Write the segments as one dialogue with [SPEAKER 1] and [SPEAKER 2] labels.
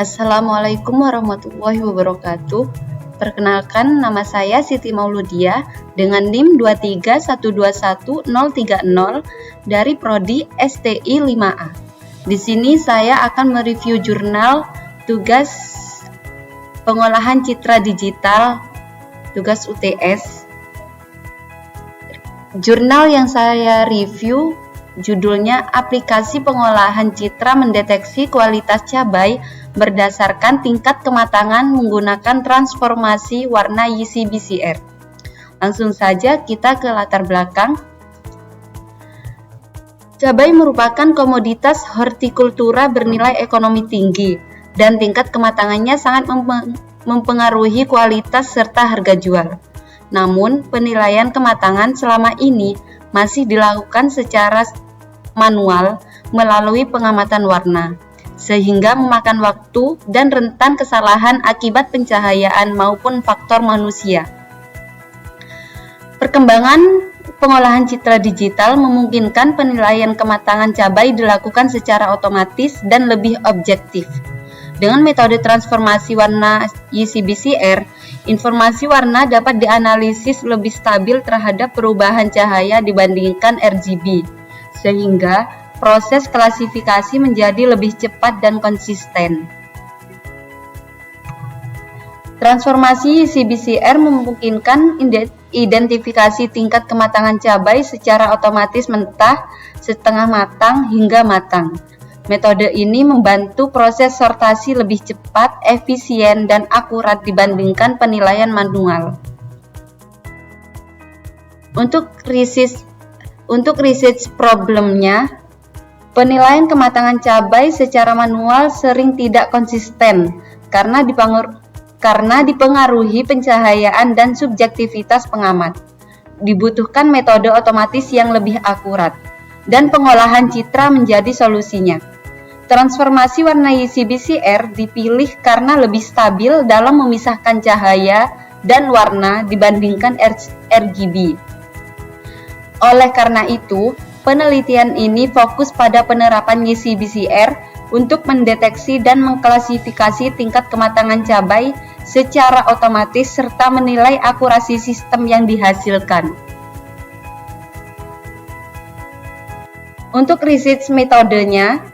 [SPEAKER 1] Assalamualaikum warahmatullahi wabarakatuh. Perkenalkan, nama saya Siti Mauludiah dengan NIM 231211030 dari Prodi STI 5A. Di sini saya akan mereview jurnal tugas pengolahan citra digital, tugas UTS. Jurnal yang saya review judulnya Aplikasi Pengolahan Citra Mendeteksi Kualitas Cabai berdasarkan tingkat kematangan menggunakan transformasi warna YC-BCR. Langsung saja kita ke latar belakang. Cabai merupakan komoditas hortikultura bernilai ekonomi tinggi dan tingkat kematangannya sangat mempengaruhi kualitas serta harga jual. Namun, penilaian kematangan selama ini masih dilakukan secara manual melalui pengamatan warna, sehingga memakan waktu dan rentan kesalahan akibat pencahayaan maupun faktor manusia. Perkembangan pengolahan citra digital memungkinkan penilaian kematangan cabai dilakukan secara otomatis dan lebih objektif. Dengan metode transformasi warna YC-BCR, informasi warna dapat dianalisis lebih stabil terhadap perubahan cahaya dibandingkan RGB, sehingga proses klasifikasi menjadi lebih cepat dan konsisten. Transformasi YC-BCR memungkinkan identifikasi tingkat kematangan cabai secara otomatis mentah, setengah matang, hingga matang. Metode ini membantu proses sortasi lebih cepat, efisien, dan akurat dibandingkan penilaian manual. Untuk research problemnya, penilaian kematangan cabai secara manual sering tidak konsisten karena dipengaruhi pencahayaan dan subjektivitas pengamat. Dibutuhkan metode otomatis yang lebih akurat, dan pengolahan citra menjadi solusinya. Transformasi warna YC-BCR dipilih karena lebih stabil dalam memisahkan cahaya dan warna dibandingkan RGB. Oleh karena itu, penelitian ini fokus pada penerapan YC-BCR untuk mendeteksi dan mengklasifikasi tingkat kematangan cabai secara otomatis serta menilai akurasi sistem yang dihasilkan. Untuk research metodenya,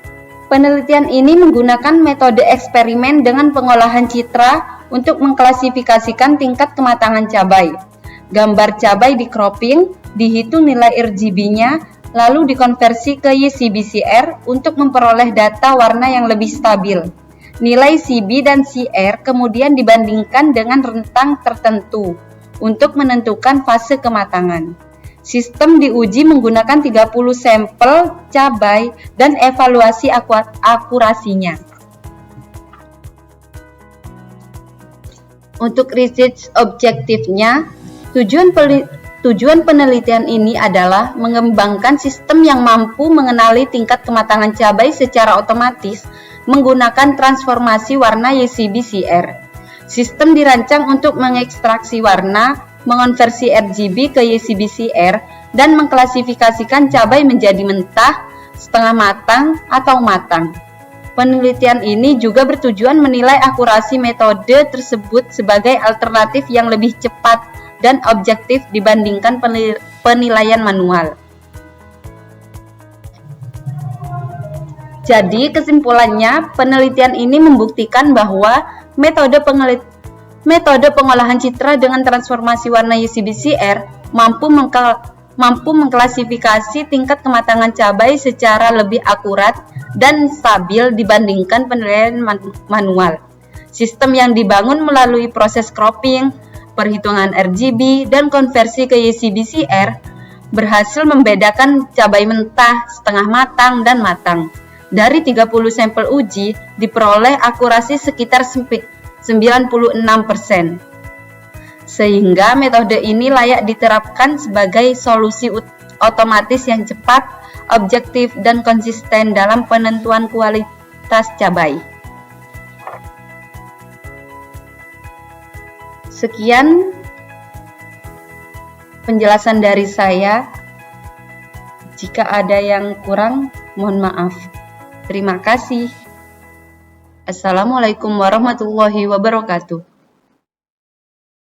[SPEAKER 1] penelitian ini menggunakan metode eksperimen dengan pengolahan citra untuk mengklasifikasikan tingkat kematangan cabai. Gambar cabai di cropping, dihitung nilai RGB-nya, lalu dikonversi ke YC-BCR untuk memperoleh data warna yang lebih stabil. Nilai CB dan CR kemudian dibandingkan dengan rentang tertentu untuk menentukan fase kematangan. Sistem diuji menggunakan 30 sampel cabai dan evaluasi akurasinya. Untuk research objektifnya, tujuan penelitian ini adalah mengembangkan sistem yang mampu mengenali tingkat kematangan cabai secara otomatis menggunakan transformasi warna YC-BCR. Sistem dirancang untuk mengekstraksi warna, mengonversi RGB ke YC-BCR, dan mengklasifikasikan cabai menjadi mentah, setengah matang, atau matang. Penelitian ini juga bertujuan menilai akurasi metode tersebut sebagai alternatif yang lebih cepat dan objektif dibandingkan penilaian manual. Jadi, kesimpulannya, penelitian ini membuktikan bahwa metode pengolahan citra dengan transformasi warna YC-BCR mampu mengklasifikasi tingkat kematangan cabai secara lebih akurat dan stabil dibandingkan penilaian manual. Sistem yang dibangun melalui proses cropping, perhitungan RGB, dan konversi ke YC-BCR berhasil membedakan cabai mentah, setengah matang, dan matang. Dari 30 sampel uji, diperoleh akurasi sekitar 96%. Sehingga metode ini layak diterapkan sebagai solusi otomatis yang cepat, objektif, dan konsisten dalam penentuan kualitas cabai. Sekian penjelasan dari saya. Jika ada yang kurang, mohon maaf. Terima kasih. Assalamualaikum warahmatullahi wabarakatuh.